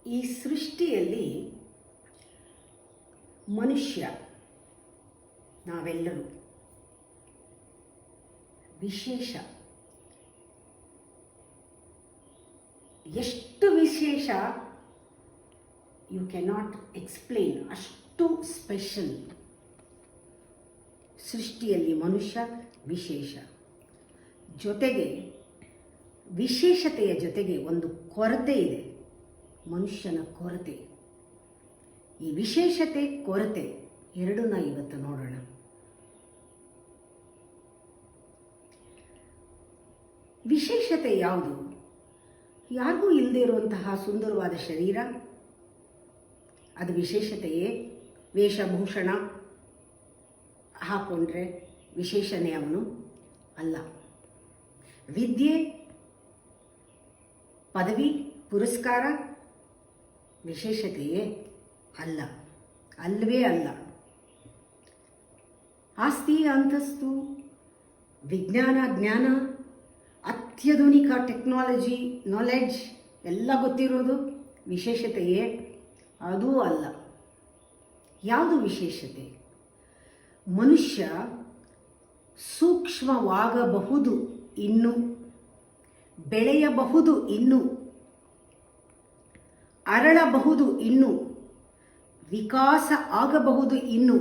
ಈ ಸೃಷ್ಟಿಯಲ್ಲಿ ಮನುಷ್ಯ ನಾವೆಲ್ಲರೂ ವಿಶೇಷ. ಎಷ್ಟು ವಿಶೇಷ ಯು ಕ್ಯಾನಾಟ್ ಎಕ್ಸ್ಪ್ಲೇನ್. ಅಷ್ಟು ಸ್ಪೆಷಲ್. ಸೃಷ್ಟಿಯಲ್ಲಿ ಮನುಷ್ಯ ವಿಶೇಷ. ಜೊತೆಗೆ ವಿಶೇಷತೆಯ ಜೊತೆಗೆ ಒಂದು ಕೊರತೆ ಇದೆ, ಮನುಷ್ಯನ ಕೊರತೆ. ಈ ವಿಶೇಷತೆ ಕೊರತೆ ಎರಡನ್ನ ಇವತ್ತು ನೋಡೋಣ. ವಿಶೇಷತೆ ಯಾವುದು? ಯಾರಿಗೂ ಇಲ್ಲದೆ ಇರುವಂತಹ ಸುಂದರವಾದ ಶರೀರ, ಅದು ವಿಶೇಷತೆಯೇ? ವೇಷಭೂಷಣ ಹಾಕೊಂಡ್ರೆ ವಿಶೇಷಣೆ ಅವನು ಅಲ್ಲ. ವಿದ್ಯೆ, ಪದವಿ, ಪುರಸ್ಕಾರ ವಿಶೇಷತೆಯೇ ಅಲ್ಲ, ಅಲ್ಲವೇ ಅಲ್ಲ. ಆಸ್ತಿ, ಅಂತಸ್ತು, ವಿಜ್ಞಾನ, ಜ್ಞಾನ, ಅತ್ಯಾಧುನಿಕ ಟೆಕ್ನಾಲಜಿ, ನಾಲೆಡ್ಜ್ ಎಲ್ಲ ಗೊತ್ತಿರೋದು ವಿಶೇಷತೆಯೇ? ಅದೂ ಅಲ್ಲ. ಯಾವುದು ವಿಶೇಷತೆ? ಮನುಷ್ಯ ಸೂಕ್ಷ್ಮವಾಗಬಹುದು, ಇನ್ನು ಬೆಳೆಯಬಹುದು, ಇನ್ನು ಅರಳಬಹುದು, ಇನ್ನು ವಿಕಾಸ ಆಗಬಹುದು, ಇನ್ನು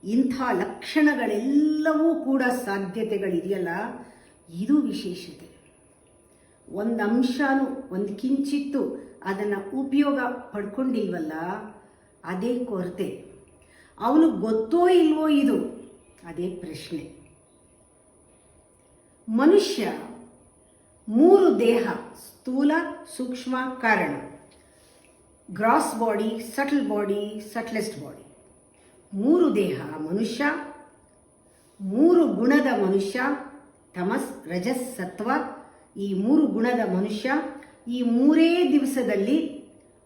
ಇಂಥ ಲಕ್ಷಣಗಳೆಲ್ಲವೂ ಕೂಡ ಸಾಧ್ಯತೆಗಳಿದೆಯಲ್ಲ, ಇದು ವಿಶೇಷತೆ. ಒಂದು ಅಂಶನೂ ಒಂದು ಕಿಂಚಿತ್ತು ಅದನ್ನು ಉಪಯೋಗ ಪಡ್ಕೊಂಡಿಲ್ವಲ್ಲ, ಅದೇ ಕೊರತೆ. ಅವನು ಗೊತ್ತೋ ಇಲ್ವೋ ಇದು, ಅದೇ ಪ್ರಶ್ನೆ. ಮನುಷ್ಯ ಮೂರು ದೇಹ, ಸ್ಥೂಲ, ಸೂಕ್ಷ್ಮ, ಕಾರಣ. Gross body, subtle body, subtlest body. ಮೂರು ದೇಹ ಮನುಷ್ಯ, ಮೂರು ಗುಣದ ಮನುಷ್ಯ, ತಮಸ್, ರಜಸ್, ಸತ್ವ. ಈ ಮೂರು ಗುಣದ ಮನುಷ್ಯ ಈ ಮೂರೇ ದಿವಸದಲ್ಲಿ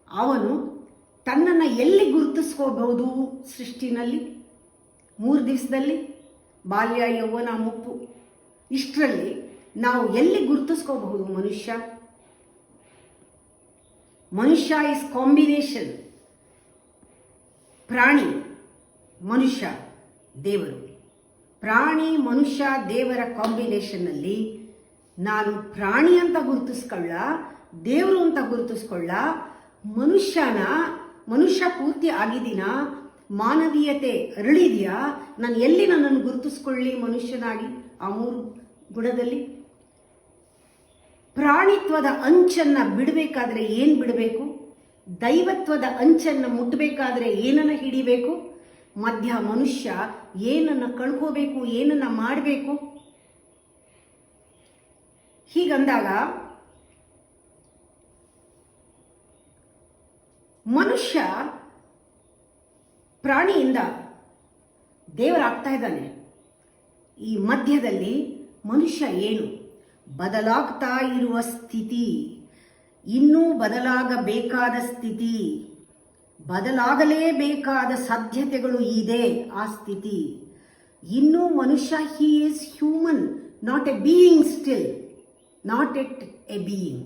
ಅವನು ತನ್ನನ್ನು ಎಲ್ಲಿ ಗುರುತಿಸ್ಕೋಬಹುದು? ಸೃಷ್ಟಿನಲ್ಲಿ ಮೂರು ದಿವಸದಲ್ಲಿ ಬಾಲ್ಯ, ಯೌವನ, ಮುಪ್ಪು, ಇಷ್ಟರಲ್ಲಿ ನಾವು ಎಲ್ಲಿ ಗುರುತಿಸ್ಕೋಬಹುದು? ಮನುಷ್ಯ ಇಸ್ ಕಾಂಬಿನೇಷನ್. ಪ್ರಾಣಿ, ಮನುಷ್ಯ, ದೇವರು. ಪ್ರಾಣಿ, ಮನುಷ್ಯ, ದೇವರ ಕಾಂಬಿನೇಷನ್ನಲ್ಲಿ ನಾನು ಪ್ರಾಣಿ ಅಂತ ಗುರುತಿಸ್ಕೊಳ್ಳ, ದೇವರು ಅಂತ ಗುರುತಿಸ್ಕೊಳ್ಳ, ಮನುಷ್ಯ ಪೂರ್ತಿ ಆಗಿದ್ದೀನ? ಮಾನವೀಯತೆ ಅರಳಿದೆಯಾ? ನಾನು ಎಲ್ಲಿ ನನ್ನನ್ನು ಗುರುತಿಸ್ಕೊಳ್ಳಿ ಮನುಷ್ಯನಾಗಿ? ಆ ಮೂರು ಗುಣದಲ್ಲಿ ಪ್ರಾಣಿತ್ವದ ಅಂಚನ್ನು ಬಿಡಬೇಕಾದ್ರೆ ಏನು ಬಿಡಬೇಕು? ದೈವತ್ವದ ಅಂಚನ್ನು ಮುಟ್ಟಬೇಕಾದ್ರೆ ಏನನ್ನು ಹಿಡಿಬೇಕು? ಮಧ್ಯ ಮನುಷ್ಯ ಏನನ್ನು ಕಳ್ಕೋಬೇಕು, ಏನನ್ನು ಮಾಡಬೇಕು? ಹೀಗಂದಾಗ ಮನುಷ್ಯ ಪ್ರಾಣಿಯಿಂದ ದೇವರಾಗ್ತಾ ಇದ್ದಾನೆ. ಈ ಮಧ್ಯದಲ್ಲಿ ಮನುಷ್ಯ ಏನು? ಬದಲಾಗ್ತಾ ಇರುವ ಸ್ಥಿತಿ, ಇನ್ನೂ ಬದಲಾಗಬೇಕಾದ ಸ್ಥಿತಿ, ಬದಲಾಗಲೇಬೇಕಾದ ಸಾಧ್ಯತೆಗಳು ಇದೆ. ಆ ಸ್ಥಿತಿ ಇನ್ನೂ ಮನುಷ್ಯ, he is human, not A being. Still not A being,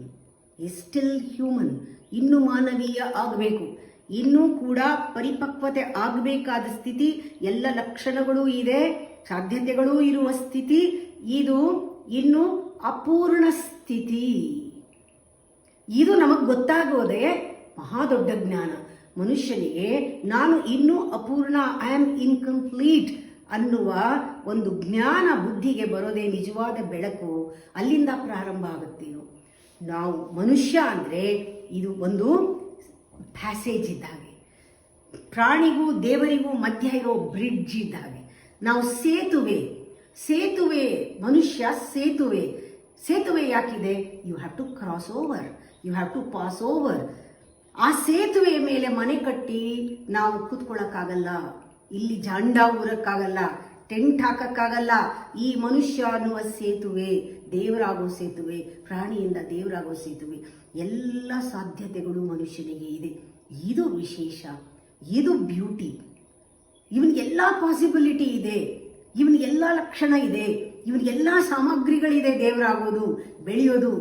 is still human. ಇನ್ನೂ ಮಾನವೀಯ ಆಗಬೇಕು, ಇನ್ನೂ ಕೂಡ ಪರಿಪಕ್ವತೆ ಆಗಬೇಕಾದ ಸ್ಥಿತಿ. ಎಲ್ಲ ಲಕ್ಷಣಗಳೂ ಇದೆ, ಸಾಧ್ಯತೆಗಳೂ ಇರುವ ಸ್ಥಿತಿ. ಇದು ಇನ್ನೂ ಅಪೂರ್ಣ ಸ್ಥಿತಿ. ಇದು ನಮಗೆ ಗೊತ್ತಾಗೋದೇ ಮಹಾ ದೊಡ್ಡ ಜ್ಞಾನ. ಮನುಷ್ಯನಿಗೆ ನಾನು ಇನ್ನೂ ಅಪೂರ್ಣ, ಐ ಆಮ್ ಇನ್ಕಂಪ್ಲೀಟ್ ಅನ್ನುವ ಒಂದು ಜ್ಞಾನ ಬುದ್ಧಿಗೆ ಬರೋದೇ ನಿಜವಾದ ಬೆಳಕು. ಅಲ್ಲಿಂದ ಪ್ರಾರಂಭ ಆಗುತ್ತೇನೋ. ನಾವು ಮನುಷ್ಯ ಅಂದರೆ ಇದು ಒಂದು ಪ್ಯಾಸೇಜ್ ಇದ್ದ ಹಾಗೆ, ಪ್ರಾಣಿಗೂ ದೇವರಿಗೂ ಮಧ್ಯ ಇರೋ ಬ್ರಿಡ್ಜ್ ಇದ್ದ ಹಾಗೆ. ನಾವು ಸೇತುವೆ, ಮನುಷ್ಯ ಸೇತುವೆ ಯಾಕಿದೆ? You have to cross over, you have to pass over. ಆ ಸೇತುವೆಯ ಮೇಲೆ ಮನೆ ಕಟ್ಟಿ ನಾವು ಕೂತ್ಕೊಳ್ಳೋಕ್ಕಾಗಲ್ಲ, ಇಲ್ಲಿ ಜಾಂಡ ಊರಕ್ಕಾಗಲ್ಲ, ಟೆಂಟ್ ಹಾಕಕ್ಕಾಗಲ್ಲ. ಈ ಮನುಷ್ಯ ಅನ್ನುವ ಸೇತುವೆ, ದೇವರಾಗೋ ಸೇತುವೆ, ಪ್ರಾಣಿಯಿಂದ ದೇವರಾಗೋ ಸೇತುವೆ, ಎಲ್ಲ ಸಾಧ್ಯತೆಗಳು ಮನುಷ್ಯನಿಗೆ ಇದೆ. ಇದು ವಿಶೇಷ, ಇದು ಬ್ಯೂಟಿ. ಇವನಿಗೆಲ್ಲ ಪಾಸಿಬಿಲಿಟಿ ಇದೆ, ಇವನಿಗೆಲ್ಲ ಲಕ್ಷಣ ಇದೆ, ಇವನಿಗೆಲ್ಲ ಸಾಮಗ್ರಿಗಳಿದೆ. ದೇವರಾಗೋದು, ಬೆಳೆಯೋದು,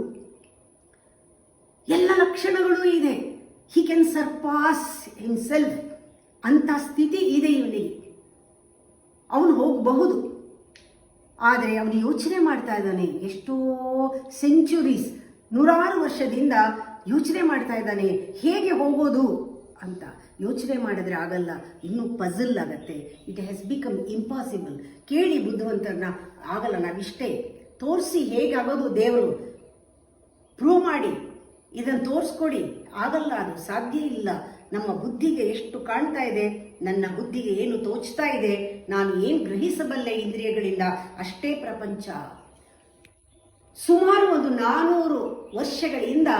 ಎಲ್ಲ ಲಕ್ಷಣಗಳು ಇದೆ. ಹಿ ಕ್ಯಾನ್ ಸರ್ಪಾಸ್ ಹಿಮ್ಸೆಲ್ಫ್ ಅಂತ ಸ್ಥಿತಿ ಇದೆ ಇವನಿಗೆ. ಅವನು ಹೋಗಬಹುದು, ಆದರೆ ಅವನು ಯೋಚನೆ ಮಾಡ್ತಾ ಇದ್ದಾನೆ. ಎಷ್ಟೋ ಸೆಂಚುರೀಸ್, ನೂರಾರು ವರ್ಷದಿಂದ ಯೋಚನೆ ಮಾಡ್ತಾ ಇದ್ದಾನೆ ಹೇಗೆ ಹೋಗೋದು ಅಂತ. ಯೋಚನೆ ಮಾಡಿದ್ರೆ ಆಗಲ್ಲ, ಇನ್ನೂ ಪಜಲ್ ಆಗತ್ತೆ. It has become impossible. ಕೇಳಿ ಬುದ್ಧಿವಂತರನ್ನ, ಆಗಲ್ಲ, ನಾವಿಷ್ಟೇ ತೋರಿಸಿ ಹೇಗಾಗೋದು, ದೇವರು ಪ್ರೂವ್ ಮಾಡಿ, ಇದನ್ನು ತೋರಿಸ್ಕೊಡಿ, ಆಗಲ್ಲ, ಅದು ಸಾಧ್ಯ ಇಲ್ಲ. ನಮ್ಮ ಬುದ್ಧಿಗೆ ಎಷ್ಟು ಕಾಣ್ತಾ ಇದೆ, ನನ್ನ ಬುದ್ಧಿಗೆ ಏನು ತೋಚ್ತಾ ಇದೆ, ನಾನು ಏನು ಗ್ರಹಿಸಬಲ್ಲೆ ಇಂದ್ರಿಯಗಳಿಂದ, ಅಷ್ಟೇ ಪ್ರಪಂಚ. ಸುಮಾರು ಒಂದು 400 ವರ್ಷಗಳಿಂದ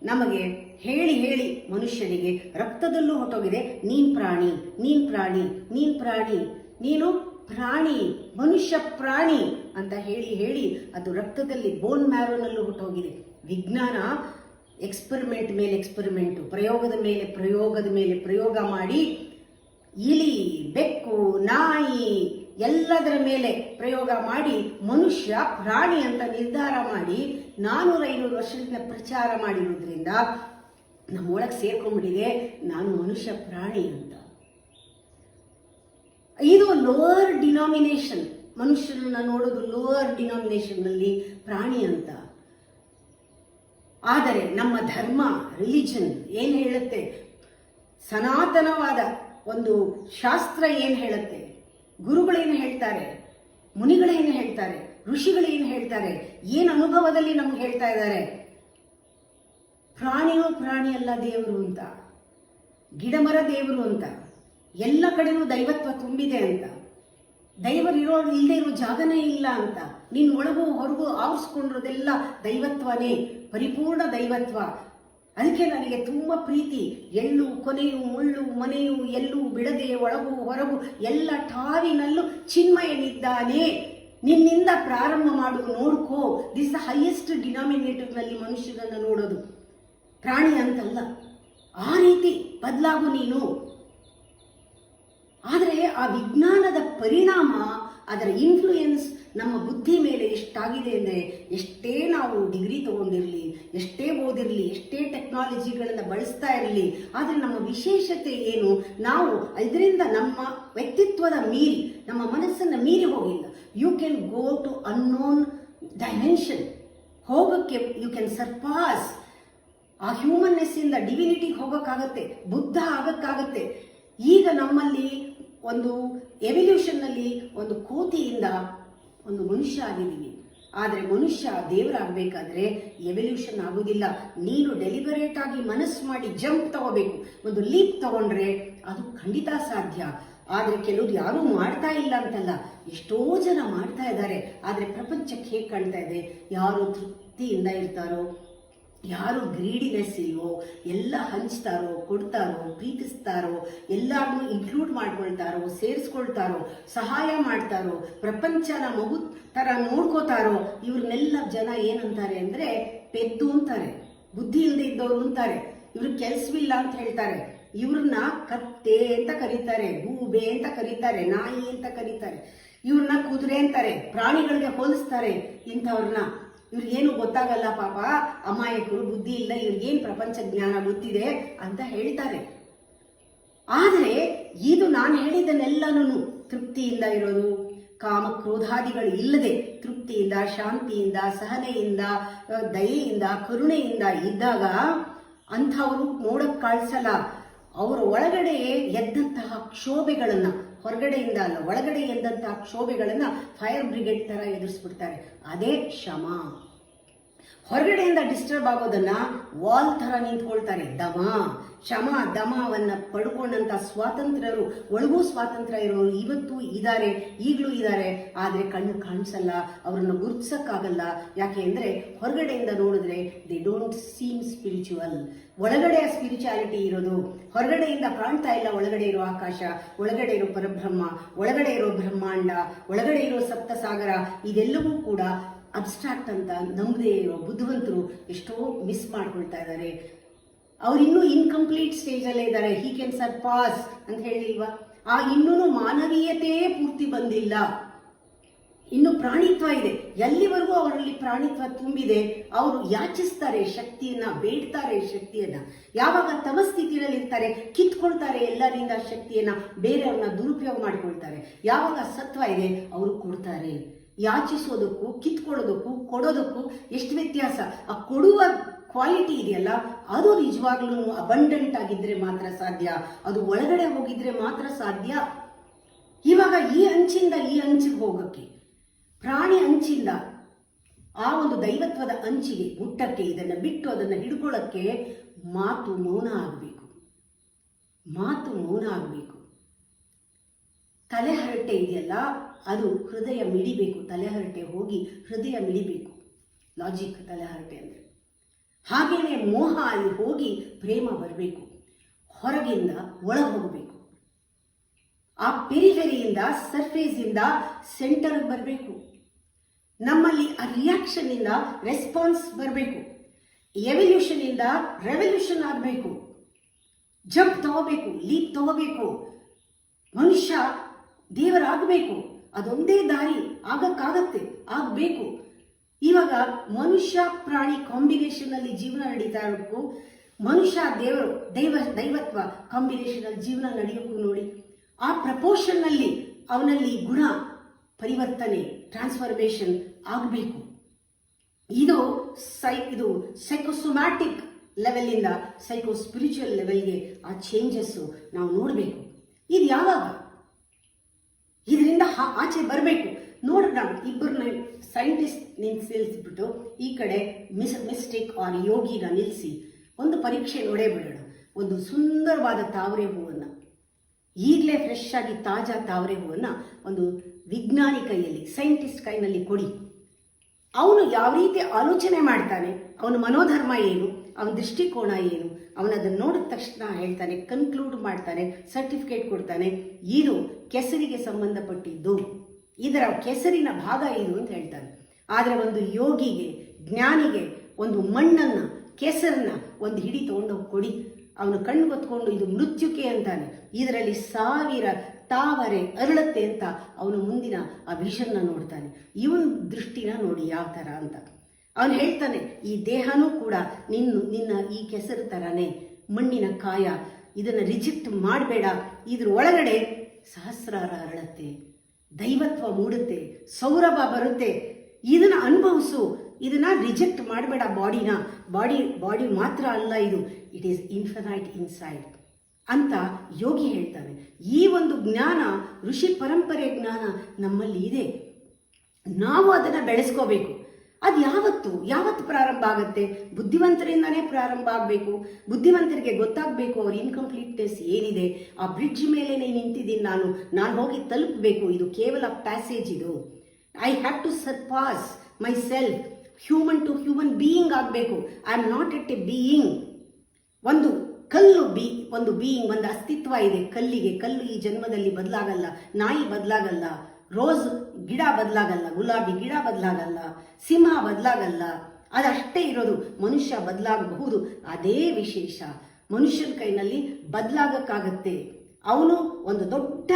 ನಮಗೆ ಹೇಳಿ ಹೇಳಿ ಮನುಷ್ಯನಿಗೆ ರಕ್ತದಲ್ಲೂ ಹೊಟ್ಟೋಗಿದೆ, ನೀನ್ ಪ್ರಾಣಿ, ನೀನ್ ಪ್ರಾಣಿ, ನೀನ್ ಪ್ರಾಣಿ, ನೀನು ಪ್ರಾಣಿ, ಮನುಷ್ಯ ಪ್ರಾಣಿ ಅಂತ ಹೇಳಿ ಹೇಳಿ ಅದು ರಕ್ತದಲ್ಲಿ, ಬೋನ್ ಮ್ಯಾರೋನಲ್ಲೂ ಹೊಟ್ಟೋಗಿದೆ. ವಿಜ್ಞಾನ ಎಕ್ಸ್ಪರಿಮೆಂಟ್ ಮೇಲೆ ಎಕ್ಸ್ಪರಿಮೆಂಟು, ಪ್ರಯೋಗದ ಮೇಲೆ ಪ್ರಯೋಗ ಮಾಡಿ ಇಲಿ, ಬೆಕ್ಕು, ನಾಯಿ ಎಲ್ಲದರ ಮೇಲೆ ಪ್ರಯೋಗ ಮಾಡಿ ಮನುಷ್ಯ ಪ್ರಾಣಿ ಅಂತ ನಿರ್ಧಾರ ಮಾಡಿ 400-500 ವರ್ಷದಿಂದ ಪ್ರಚಾರ ಮಾಡಿರೋದ್ರಿಂದ ನಮ್ಮೊಳಗೆ ಸೇರ್ಕೊಂಡ್ಬಿಟ್ಟಿದೆ ನಾನು ಮನುಷ್ಯ ಪ್ರಾಣಿ ಅಂತ. ಇದು ಲೋವರ್ ಡಿನಾಮಿನೇಷನ್, ಮನುಷ್ಯರನ್ನ ನೋಡೋದು ಲೋವರ್ ಡಿನಾಮಿನೇಷನ್ನಲ್ಲಿ ಪ್ರಾಣಿ ಅಂತ. ಆದರೆ ನಮ್ಮ ಧರ್ಮ, ರಿಲಿಜನ್ ಏನು ಹೇಳುತ್ತೆ, ಸನಾತನವಾದ ಒಂದು ಶಾಸ್ತ್ರ ಏನು ಹೇಳುತ್ತೆ, ಗುರುಗಳೇನು ಹೇಳ್ತಾರೆ, ಮುನಿಗಳೇನು ಹೇಳ್ತಾರೆ, ಋಷಿಗಳೇನು ಹೇಳ್ತಾರೆ, ಏನು ಅನುಭವದಲ್ಲಿ ನಮ್ಗೆ ಹೇಳ್ತಾ ಇದ್ದಾರೆ, ಪ್ರಾಣಿಯೋ ಪ್ರಾಣಿ ಅಲ್ಲ ದೇವರು ಅಂತ, ಗಿಡಮರ ದೇವರು ಅಂತ, ಎಲ್ಲ ಕಡೆನೂ ದೈವತ್ವ ತುಂಬಿದೆ ಅಂತ, ದೈವರಿರೋ ಇಲ್ಲದೆ ಇರೋ ಜಾಗನೇ ಇಲ್ಲ ಅಂತ, ನಿನ್ನ ಒಳಗೂ ಹೊರಗೂ ಆವರಿಸ್ಕೊಂಡಿರೋದೆಲ್ಲ ದೈವತ್ವನೇ, ಪರಿಪೂರ್ಣ ದೈವತ್ವ. ಅದಕ್ಕೆ ನನಗೆ ತುಂಬ ಪ್ರೀತಿ. ಎಳ್ಳು ಕೊನೆಯು ಮುಳ್ಳು ಮನೆಯು ಎಲ್ಲೂ ಬಿಡದೆ ಒಳಗೂ ಹೊರಗೂ ಎಲ್ಲ ಠಾವಿನಲ್ಲೂ ಚಿನ್ಮಯನಿದ್ದಾನೆ. ನಿನ್ನಿಂದ ಪ್ರಾರಂಭ ಮಾಡು, ನೋಡ್ಕೋ. ದಿಸ್ ದ ಹೈಯೆಸ್ಟ್ ಡಿನಾಮಿನೇಟರ್ನಲ್ಲಿ ಮನುಷ್ಯನನ್ನು ನೋಡೋದು, ಪ್ರಾಣಿ ಅಂತಲ್ಲ. ಆ ರೀತಿ ಬದಲಾಗು ನೀನು. ಆದರೆ ಆ ವಿಜ್ಞಾನದ ಪರಿಣಾಮ, ಅದರ ಇನ್ಫ್ಲೂಯೆನ್ಸ್ ನಮ್ಮ ಬುದ್ಧಿ ಮೇಲೆ ಎಷ್ಟಾಗಿದೆ ಅಂದರೆ, ಎಷ್ಟೇ ನಾವು ಡಿಗ್ರಿ ತಗೊಂಡಿರಲಿ, ಎಷ್ಟೇ ಓದಿರಲಿ, ಎಷ್ಟೇ ಟೆಕ್ನಾಲಜಿಗಳನ್ನು ಬಳಸ್ತಾ ಇರಲಿ, ಆದರೆ ನಮ್ಮ ವಿಶೇಷತೆ ಏನು, ನಾವು ಇದರಿಂದ ನಮ್ಮ ವ್ಯಕ್ತಿತ್ವದ ಮೀರಿ, ನಮ್ಮ ಮನಸ್ಸನ್ನು ಮೀರಿ ಹೋಗಿಲ್ಲ. You can go to unknown dimension, ಹೋಗೋಕ್ಕೆ ಯು ಕ್ಯಾನ್ ಸರ್ಪಾಸ್. ಆ ಹ್ಯೂಮನ್ನೆಸ್ಸಿಂದ ಡಿವಿನಿಟಿಗೆ ಹೋಗೋಕ್ಕಾಗತ್ತೆ, ಬುದ್ಧ ಆಗಕ್ಕಾಗತ್ತೆ. ಈಗ ನಮ್ಮಲ್ಲಿ ಒಂದು ಎವಲ್ಯೂಷನ್ನಲ್ಲಿ ಒಂದು ಕೋತಿಯಿಂದ ಒಂದು ಮನುಷ್ಯ ಆಗಿದ್ದೀವಿ. ಆದರೆ ಮನುಷ್ಯ ದೇವರಾಗಬೇಕಾದ್ರೆ ಎವಲ್ಯೂಷನ್ ಆಗೋದಿಲ್ಲ. ನೀನು ಡೆಲಿಬರೇಟ್ ಆಗಿ ಮನಸ್ಸು ಮಾಡಿ ಜಂಪ್ ತಗೋಬೇಕು, ಒಂದು ಲೀಪ್ ತಗೊಂಡ್ರೆ ಅದು ಖಂಡಿತ ಸಾಧ್ಯ. ಆದರೆ ಕೆಲವರು ಯಾರೂ ಮಾಡ್ತಾ ಇಲ್ಲ ಅಂತಲ್ಲ, ಎಷ್ಟೋ ಜನ ಮಾಡ್ತಾ ಇದ್ದಾರೆ. ಆದರೆ ಪ್ರಪಂಚಕ್ಕೆ ಹೇಗೆ ಕಾಣ್ತಾ ಇದೆ, ಯಾರು ತೃಪ್ತಿಯಿಂದ ಇರ್ತಾರೋ, ಯಾರು ಗ್ರೀಡಿನೆಸ್ ಇಲ್ವೋ, ಎಲ್ಲ ಹಂಚ್ತಾರೋ, ಕೊಡ್ತಾರೋ, ಪ್ರೀತಿಸ್ತಾರೋ, ಎಲ್ಲರನ್ನೂ ಇನ್ಕ್ಲೂಡ್ ಮಾಡ್ಕೊಳ್ತಾರೋ, ಸೇರಿಸ್ಕೊಳ್ತಾರೋ, ಸಹಾಯ ಮಾಡ್ತಾರೋ, ಪ್ರಪಂಚನ ಮಗು ಥರ ನೋಡ್ಕೋತಾರೋ, ಇವ್ರನ್ನೆಲ್ಲ ಜನ ಏನಂತಾರೆ ಅಂದರೆ ಪೆದ್ದು ಅಂತಾರೆ, ಬುದ್ಧಿ ಇಲ್ಲದೆ ಇದ್ದವರು ಅಂತಾರೆ. ಇವ್ರಿಗೆ ಕೆಲಸವಿಲ್ಲ ಅಂತ ಹೇಳ್ತಾರೆ. ಇವ್ರನ್ನ ಕತ್ತೆ ಅಂತ ಕರೀತಾರೆ, ಗೂಬೆ ಅಂತ ಕರೀತಾರೆ, ನಾಯಿ ಅಂತ ಕರೀತಾರೆ, ಇವ್ರನ್ನ ಕುದುರೆ ಅಂತಾರೆ, ಪ್ರಾಣಿಗಳಿಗೆ ಹೋಲಿಸ್ತಾರೆ. ಇಂಥವ್ರನ್ನ ಇವ್ರಿಗೇನು ಗೊತ್ತಾಗಲ್ಲ ಪಾಪ, ಅಮಾಯಕರು, ಬುದ್ಧಿ ಇಲ್ಲ, ಇವ್ರಿಗೇನು ಪ್ರಪಂಚ ಜ್ಞಾನ ಗೊತ್ತಿದೆ ಅಂತ ಹೇಳ್ತಾರೆ. ಆದರೆ ಇದು ನಾನು ಹೇಳಿದ್ದನ್ನೆಲ್ಲನೂ ತೃಪ್ತಿಯಿಂದ ಇರೋದು, ಕಾಮ ಕ್ರೋಧಾದಿಗಳು ಇಲ್ಲದೆ ತೃಪ್ತಿಯಿಂದ, ಶಾಂತಿಯಿಂದ, ಸಹನೆಯಿಂದ, ದಯೆಯಿಂದ, ಕರುಣೆಯಿಂದ ಇದ್ದಾಗ ಅಂಥವರು ನೋಡಕ್ಕೆ ಕಾಣಿಸಲ್ಲ. ಅವರ ಒಳಗಡೆ ಎದ್ದಂತಹ ಕ್ಷೋಭೆಗಳನ್ನು, ಹೊರಗಡೆಯಿಂದ ಅಲ್ಲ ಒಳಗಡೆ ಎದ್ದಂತಹ ಕ್ಷೋಭೆಗಳನ್ನು ಫೈರ್ ಬ್ರಿಗೇಡ್ ಥರ ಎದುರಿಸ್ಬಿಡ್ತಾರೆ. ಅದೇ ಶಮ. ಹೊರಗಡೆಯಿಂದ ಡಿಸ್ಟರ್ಬ್ ಆಗೋದನ್ನ ವಾಲ್ ಥರ ನಿಂತ್ಕೊಳ್ತಾರೆ. ದಮ, ಶಮ, ದಮವನ್ನು ಪಡ್ಕೊಂಡಂಥ ಸ್ವಾತಂತ್ರ್ಯರು, ಒಳಗೂ ಸ್ವಾತಂತ್ರ್ಯ ಇರೋರು ಇವತ್ತು ಇದ್ದಾರೆ, ಈಗಲೂ ಇದ್ದಾರೆ. ಆದರೆ ಕಣ್ಣು ಕಾಣಿಸಲ್ಲ, ಅವರನ್ನು ಗುರುತಿಸೋಕ್ಕಾಗಲ್ಲ. ಯಾಕೆ ಅಂದರೆ ಹೊರಗಡೆಯಿಂದ ನೋಡಿದ್ರೆ ದೇ ಡೋಂಟ್ ಸೀಮ್ ಸ್ಪಿರಿಚುವಲ್. ಒಳಗಡೆ ಸ್ಪಿರಿಚುಯಾಲಿಟಿ ಇರೋದು, ಹೊರಗಡೆಯಿಂದ ಕಾಣ್ತಾ ಇಲ್ಲ. ಒಳಗಡೆ ಇರೋ ಆಕಾಶ, ಒಳಗಡೆ ಇರೋ ಪರಬ್ರಹ್ಮ, ಒಳಗಡೆ ಇರೋ ಬ್ರಹ್ಮಾಂಡ, ಒಳಗಡೆ ಇರೋ ಸಪ್ತಸಾಗರ, ಇದೆಲ್ಲವೂ ಕೂಡ ಅಬ್ಸ್ಟ್ರಾಕ್ಟ್ ಅಂತ ನಂಬದೇ ಇರೋ ಬುದ್ಧಿವಂತರು ಎಷ್ಟೋ ಮಿಸ್ ಮಾಡ್ಕೊಳ್ತಾ ಇದ್ದಾರೆ. ಅವರಿನ್ನೂ ಇನ್ಕಂಪ್ಲೀಟ್ ಸ್ಟೇಜಲ್ಲೇ ಇದ್ದಾರೆ. ಹಿ ಕ್ಯಾನ್ ಸರ್ಪಾಸ್ ಅಂತ ಹೇಳಿಲ್ವಾ? ಆ ಇನ್ನೂ ಮಾನವೀಯತೆಯೇ ಪೂರ್ತಿ ಬಂದಿಲ್ಲ. ಇನ್ನು ಪ್ರಾಣಿತ್ವ ಇದೆ. ಎಲ್ಲಿವರೆಗೂ ಅವರಲ್ಲಿ ಪ್ರಾಣಿತ್ವ ತುಂಬಿದೆ, ಅವರು ಯಾಚಿಸ್ತಾರೆ ಶಕ್ತಿಯನ್ನ, ಬೇಡ್ತಾರೆ ಶಕ್ತಿಯನ್ನ. ಯಾವಾಗ ತಮಸ್ಥಿತಿಯಲ್ಲಿ ಇರ್ತಾರೆ, ಕಿತ್ಕೊಳ್ತಾರೆ ಎಲ್ಲರಿಂದ ಶಕ್ತಿಯನ್ನ, ಬೇರೆಯವ್ರನ್ನ ದುರುಪಯೋಗ ಮಾಡ್ಕೊಳ್ತಾರೆ. ಯಾವಾಗ ಸತ್ವ ಇದೆ, ಅವರು ಕೊಡ್ತಾರೆ. ಯಾಚಿಸೋದಕ್ಕೂ ಕಿತ್ಕೊಳ್ಳೋದಕ್ಕೂ ಕೊಡೋದಕ್ಕೂ ಎಷ್ಟು ವ್ಯತ್ಯಾಸ. ಆ ಕೊಡುವ ಕ್ವಾಲಿಟಿ ಇದೆಯಲ್ಲ, ಅದು ನಿಜವಾಗ್ಲೂ ಅಬಂಡೆಂಟ್ ಆಗಿದ್ರೆ ಮಾತ್ರ ಸಾಧ್ಯ, ಅದು ಒಳಗಡೆ ಹೋಗಿದ್ರೆ ಮಾತ್ರ ಸಾಧ್ಯ. ಇವಾಗ ಈ ಅಂಚಿಂದ ಈ ಅಂಚಿಗೆ ಹೋಗಕ್ಕೆ, ಪ್ರಾಣಿ ಅಂಚಿಂದ ಆ ಒಂದು ದೈವತ್ವದ ಅಂಚಿಗೆ ಮುಟ್ಟಕ್ಕೆ, ಇದನ್ನು ಬಿಟ್ಟು ಅದನ್ನು ಹಿಡ್ಕೊಳ್ಳಕ್ಕೆ ಮಾತು ಮೌನ ಆಗಬೇಕು. ಮಾತು ಮೌನ ಆಗಬೇಕು. ತಲೆಹರಟೆ ಇದೆಯಲ್ಲ, ಅದು ಹೃದಯ ಮಿಡಿಬೇಕು. ತಲೆಹರಟೆ ಹೋಗಿ ಹೃದಯ ಮಿಡಿಬೇಕು. ಲಾಜಿಕ್ ತಲೆಹರಟೆ ಅಂದರೆ. ಹಾಗೇನೆ ಮೋಹ ಅಲ್ಲಿ ಹೋಗಿ ಪ್ರೇಮ ಬರಬೇಕು. ಹೊರಗಿಂದ ಒಳ ಹೋಗಬೇಕು. ಆ ಪೆರಿಫೆರಿಯಿಂದ, ಸರ್ಫೇಸಿಂದ ಸೆಂಟರ್ಗೆ ಬರಬೇಕು. ನಮ್ಮಲ್ಲಿ ಆ ರಿಯಾಕ್ಷನ್ ಇಂದ ರೆಸ್ಪಾನ್ಸ್ ಬರಬೇಕು. ಎವಲ್ಯೂಷನ್ ಇಂದ ರೆವಲ್ಯೂಷನ್ ಆಗಬೇಕು. ಜಂಪ್ ತಗೋಬೇಕು, ಲೀಪ್ ತಗೋಬೇಕು. ಮನುಷ್ಯ ದೇವರಾಗಬೇಕು. ಅದೊಂದೇ ದಾರಿ. ಆಗಕ್ಕಾಗತ್ತೆ, ಆಗಬೇಕು. ಇವಾಗ ಮನುಷ್ಯ ಪ್ರಾಣಿ ಕಾಂಬಿನೇಷನ್ ಅಲ್ಲಿ ಜೀವನ ನಡೀತಾ ಇರೋಕ್ಕೂ, ಮನುಷ್ಯ ದೇವರು ದೈವತ್ವ ಕಾಂಬಿನೇಷನ್ ಅಲ್ಲಿ ಜೀವನ ನಡೆಯೋಕ್ಕೂ ನೋಡಿ, ಆ ಪ್ರಪೋರ್ಷನ್ ನಲ್ಲಿ ಅವನಲ್ಲಿ ಗುಣ ಪರಿವರ್ತನೆ, ಟ್ರಾನ್ಸ್ಫಾರ್ಮೇಷನ್ ಆಗಬೇಕು. ಇದು ಸೈಕೋಸೊಮ್ಯಾಟಿಕ್ ಲೆವೆಲ್ ಇಂದ ಸೈಕೋ ಸ್ಪಿರಿಚುವಲ್ ಲೆವೆಲ್ಗೆ ಆ ಚೇಂಜಸ್ ನಾವು ನೋಡಬೇಕು. ಇದು ಯಾವಾಗ ಇದರಿಂದ ಆಚೆ ಬರಬೇಕು ನೋಡೋಣ. ಇಬ್ಬರನ್ನ ಸೈಂಟಿಸ್ಟ್ ನಿಲ್ಲಿಸ್ಬಿಟ್ಟು ಈ ಕಡೆ ಮಿಸ್ಟೇಕ್ ಆರ್ ಯೋಗಿನ ನಿಲ್ಲಿಸಿ ಒಂದು ಪರೀಕ್ಷೆ ನೋಡೇ ಬಿಡೋಣ. ಒಂದು ಸುಂದರವಾದ ತಾವರೆ ಹೂವನ್ನು, ಈಗಲೇ ಫ್ರೆಶ್ ಆಗಿ ತಾಜಾ ತಾವರೆ ಹೂವನ್ನು ಒಂದು ವಿಜ್ಞಾನಿ ಕೈಯಲ್ಲಿ, ಸೈಂಟಿಸ್ಟ್ ಕೈನಲ್ಲಿ ಕೊಡಿ. ಅವನು ಯಾವ ರೀತಿ ಆಲೋಚನೆ ಮಾಡ್ತಾನೆ, ಅವನ ಮನೋಧರ್ಮ ಏನು, ಅವನ ದೃಷ್ಟಿಕೋನ ಏನು, ಅವನದನ್ನು ನೋಡಿದ ತಕ್ಷಣ ಹೇಳ್ತಾನೆ, ಕನ್ಕ್ಲೂಡ್ ಮಾಡ್ತಾನೆ, ಸರ್ಟಿಫಿಕೇಟ್ ಕೊಡ್ತಾನೆ, ಇದು ಕೆಸರಿಗೆ ಸಂಬಂಧಪಟ್ಟಿದ್ದು, ಇದರ ಕೆಸರಿನ ಭಾಗ ಇದು ಅಂತ ಹೇಳ್ತಾನೆ. ಆದರೆ ಒಂದು ಯೋಗಿಗೆ, ಜ್ಞಾನಿಗೆ ಒಂದು ಮಣ್ಣನ್ನು, ಕೆಸರನ್ನ ಒಂದು ಹಿಡಿ ತಗೊಂಡೋಗಿ ಕೊಡಿ, ಅವನು ಕಣ್ಣು ಗೊತ್ಕೊಂಡು ಇದು ಮೃತ್ಯುಕೆ ಅಂತಾನೆ, ಇದರಲ್ಲಿ 1000 ತಾವರೆ ಅರಳತ್ತೆ ಅಂತ ಅವನು ಮುಂದಿನ ಆ ವಿಷನ್ನ ನೋಡ್ತಾನೆ. ಇವನ್ ದೃಷ್ಟಿನ ನೋಡಿ ಯಾವ ಥರ ಅಂತ. ಅವನು ಹೇಳ್ತಾನೆ, ಈ ದೇಹನೂ ಕೂಡ ನಿನ್ನ ಈ ಕೆಸರು ಥರನೇ, ಮಣ್ಣಿನ ಕಾಯ, ಇದನ್ನು ರಿಜೆಕ್ಟ್ ಮಾಡಬೇಡ, ಇದ್ರ ಒಳಗಡೆ ಸಹಸ್ರಾರ ಅರಳತ್ತೆ, ದೈವತ್ವ ಮೂಡುತ್ತೆ, ಸೌರಭ ಬರುತ್ತೆ, ಇದನ್ನ ಅನುಭವಿಸು, ಇದನ್ನ ರಿಜೆಕ್ಟ್ ಮಾಡಬೇಡ. ಬಾಡಿ ಮಾತ್ರ ಅಲ್ಲ ಇದು, ಇಟ್ ಈಸ್ ಇನ್ಫಿನೈಟ್ ಇನ್ಸೈಡ್ ಅಂತ ಯೋಗಿ ಹೇಳ್ತಾನೆ. ಈ ಒಂದು ಜ್ಞಾನ, ಋಷಿ ಪರಂಪರೆ ಜ್ಞಾನ ನಮ್ಮಲ್ಲಿ ಇದೆ. ನಾವು ಅದನ್ನು ಬೆಳೆಸ್ಕೋಬೇಕು. ಅದು ಯಾವತ್ತು ಪ್ರಾರಂಭ ಆಗುತ್ತೆ? ಬುದ್ಧಿವಂತರಿಂದನೇ ಪ್ರಾರಂಭ ಆಗಬೇಕು. ಬುದ್ಧಿವಂತರಿಗೆ ಗೊತ್ತಾಗಬೇಕು ಅವ್ರ ಇನ್ಕಂಪ್ಲೀಟ್ನೆಸ್ ಏನಿದೆ. ಆ ಬ್ರಿಡ್ಜ್ ಮೇಲೆ ನಿಂತಿದ್ದೀನಿ ನಾನು ಹೋಗಿ ತಲುಪಬೇಕು. ಇದು ಕೇವಲ ಪ್ಯಾಸೇಜ್. ಇದು I have to surpass myself. Human to human being ಆಗಬೇಕು. I am not at a being. ಒಂದು ಬೀಯಿಂಗ್, ಒಂದು ಅಸ್ತಿತ್ವ ಇದೆ ಕಲ್ಲಿಗೆ. ಕಲ್ಲು ಈ ಜನ್ಮದಲ್ಲಿ ಬದಲಾಗಲ್ಲ, ನಾಯಿ ಬದಲಾಗಲ್ಲ, ರೋಸ್ ಗಿಡ ಬದಲಾಗಲ್ಲ, ಗುಲಾಬಿ ಗಿಡ ಬದಲಾಗಲ್ಲ, ಸಿಂಹ ಬದಲಾಗಲ್ಲ. ಅದಷ್ಟೇ ಇರೋದು. ಮನುಷ್ಯ ಬದಲಾಗಬಹುದು. ಅದೇ ವಿಶೇಷ. ಮನುಷ್ಯನ ಕೈನಲ್ಲಿ ಬದಲಾಗಕ್ಕಾಗತ್ತೆ. ಅವನು ಒಂದು ದೊಡ್ಡ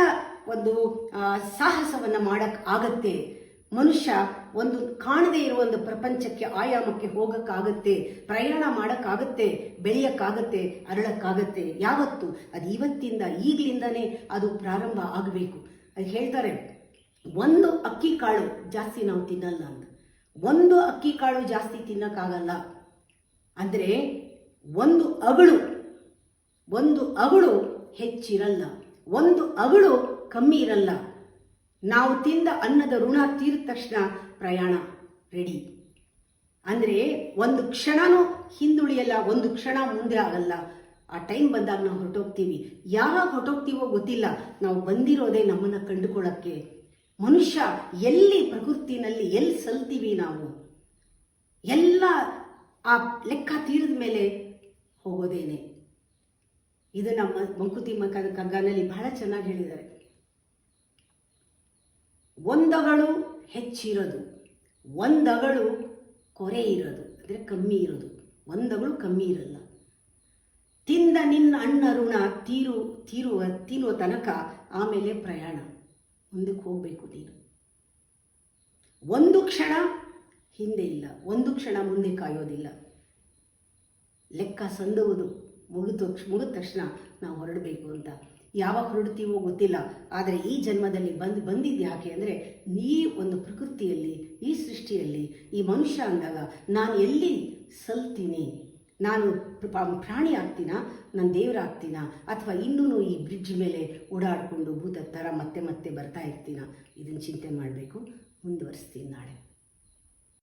ಸಾಹಸವನ್ನ ಮಾಡಕ್ ಆಗತ್ತೆ. ಮನುಷ್ಯ ಒಂದು ಕಾಣದೇ ಇರುವ ಒಂದು ಪ್ರಪಂಚಕ್ಕೆ, ಆಯಾಮಕ್ಕೆ ಹೋಗಕ್ಕಾಗತ್ತೆ, ಪ್ರಯಾಣ ಮಾಡಕ್ಕಾಗತ್ತೆ, ಬೆಳೆಯಕ್ಕಾಗತ್ತೆ, ಅರಳಕ್ಕಾಗತ್ತೆ. ಯಾವತ್ತು? ಅದು ಇವತ್ತಿಂದ, ಈಗಲಿಂದನೇ ಅದು ಪ್ರಾರಂಭ ಆಗಬೇಕು. ಅದು ಹೇಳ್ತಾರೆ, ಒಂದು ಅಕ್ಕಿ ಕಾಳು ಜಾಸ್ತಿ ನಾವು ತಿನ್ನಲ್ಲ ಅಂತ. ಒಂದು ಅಕ್ಕಿ ಕಾಳು ಜಾಸ್ತಿ ತಿನ್ನಕ್ಕಾಗಲ್ಲ. ಅಂದರೆ ಒಂದು ಅಗಳು ಹೆಚ್ಚಿರಲ್ಲ, ಒಂದು ಅಗಳು ಕಮ್ಮಿ ಇರಲ್ಲ. ನಾವು ತಿಂದ ಅನ್ನದ ಋಣ ತೀರಿದ ತಕ್ಷಣ ಪ್ರಯಾಣ ರೆಡಿ. ಅಂದರೆ ಒಂದು ಕ್ಷಣನೂ ಹಿಂದುಳಿಯಲ್ಲ, ಒಂದು ಕ್ಷಣ ಮುಂದೆ ಆಗಲ್ಲ. ಆ ಟೈಮ್ ಬಂದಾಗ ನಾವು ಹೊರಟೋಗ್ತೀವಿ. ಯಾವಾಗ ಹೊರಟೋಗ್ತೀವೋ ಗೊತ್ತಿಲ್ಲ. ನಾವು ಬಂದಿರೋದೇ ನಮ್ಮನ್ನು ಕಂಡುಕೊಳ್ಳೋಕ್ಕೆ. ಮನುಷ್ಯ ಎಲ್ಲಿ ಪ್ರಕೃತಿನಲ್ಲಿ ಎಲ್ಲಿ ಸಲ್ತೀವಿ ನಾವು, ಎಲ್ಲ ಆ ಲೆಕ್ಕ ತೀರಿದ ಮೇಲೆ ಹೋಗೋದೇನೆ. ಇದು ನಮ್ಮ ಮಂಕುತಿಮ್ಮ ಕಗ್ಗನಲ್ಲಿ ಬಹಳ ಚೆನ್ನಾಗಿ ಹೇಳಿದ್ದಾರೆ. ಒಂದಗಳು ಹೆಚ್ಚಿರೋದು, ಒಂದಗಳು ಕೊರೆ ಇರೋದು, ಅಂದರೆ ಕಮ್ಮಿ ಇರೋದು. ಒಂದಗಳು ಕಮ್ಮಿ ಇರಲ್ಲ. ತಿಂದ ನಿನ್ನ ಅಣ್ಣ ಋಣ ತೀರುವ ತನಕ ಆಮೇಲೆ ಪ್ರಯಾಣ ಮುಂದಕ್ಕೆ ಹೋಗಬೇಕು ನೀನು. ಒಂದು ಕ್ಷಣ ಹಿಂದೆ ಇಲ್ಲ, ಒಂದು ಕ್ಷಣ ಮುಂದೆ ಕಾಯೋದಿಲ್ಲ. ಲೆಕ್ಕ ಸಂದುವುದು ಮುಗಿದ ತಕ್ಷಣ ನಾವು ಹೊರಡಬೇಕು ಅಂತ. ಯಾವಾಗ ಹೊರಡ್ತೀವೋ ಗೊತ್ತಿಲ್ಲ, ಆದರೆ ಈ ಜನ್ಮದಲ್ಲಿ ಬಂದಿದ್ದು ಯಾಕೆ ಅಂದರೆ, ಈ ಒಂದು ಪ್ರಕೃತಿಯಲ್ಲಿ, ಈ ಸೃಷ್ಟಿಯಲ್ಲಿ, ಈ ಮನುಷ್ಯ ಅಂದಾಗ ನಾನು ಎಲ್ಲಿ ಸಲ್ತೀನಿ, ನಾನು ಪ್ರಾಣಿ ಆಗ್ತೀನಾ, ನಾನು ದೇವರಾಗ್ತೀನಾ, ಅಥವಾ ಇನ್ನೂ ಈ ಬ್ರಿಡ್ಜ್ ಮೇಲೆ ಓಡಾಡಿಕೊಂಡು ಭೂತ ಥರ ಮತ್ತೆ ಮತ್ತೆ ಬರ್ತಾ ಇರ್ತೀನಾ, ಇದನ್ನು ಚಿಂತೆ ಮಾಡಬೇಕು. ಮುಂದುವರಿಸ್ತೀನಿ ನಾಳೆ.